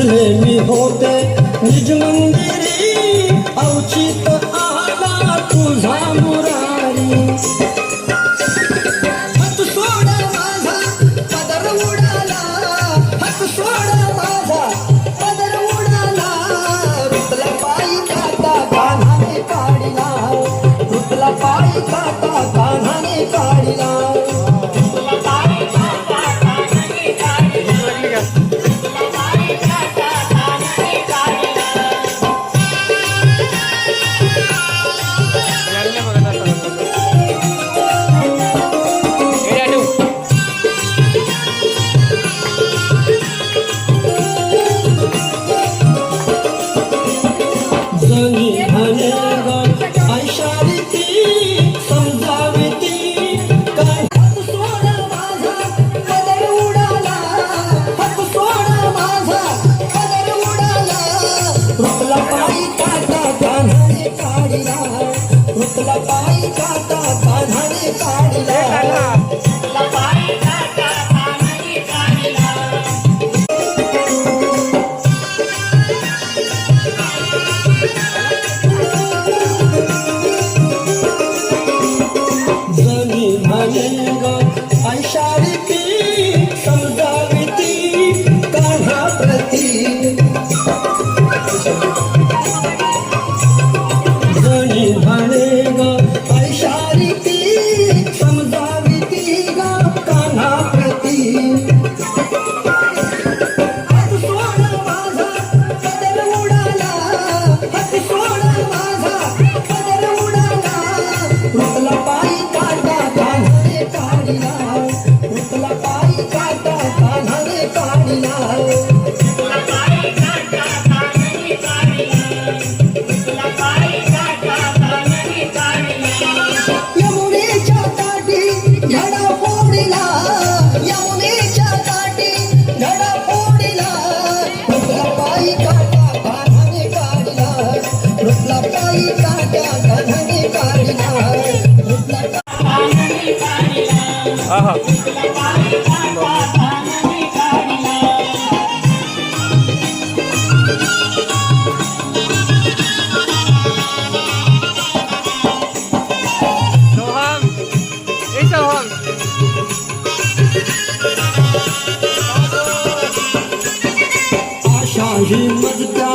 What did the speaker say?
रुजले मी होते निज मंदिरी अवचित आला तुझा मुरारी हात सोड माझा पदर उडाला हात सोड माझा पदर उडाला रुतला पायी काटा कान्हाने काढिला रुतला पायी काटा कान्हाने काढिला रुतला पायी काटा कान्हाने काढिला रुतला पायी काटा कान्हाने काढिला जणी म्हणे ग ऐशारी ती समजावी ती कान्हा प्रती जणी म्हणे ग ऐशारी ती समजावी ती ग कान्हा प्रती हात सोड माझा पदर उडाला हात सोड माझा पदर उडाला रुतला पायी काटा कान्हाने काढिला रुतला पायी काटा कान्हाने काढिला रुतला पायी काटा कान्हाने काढिला रुतला पायी काटा कान्हाने काढिला यमुनेच्या काठी धडा फोडिला यमुनेच्या काठी धडा फोडिला रुतला पायी काटा कान्हाने काढिला रुतला पायी काटा कान्हाने काढिला रुतला कान्हाने काढिला आहा रुतला पायी काटा कान्हाने काढिला सोहम ए सोहम आशा ही मजता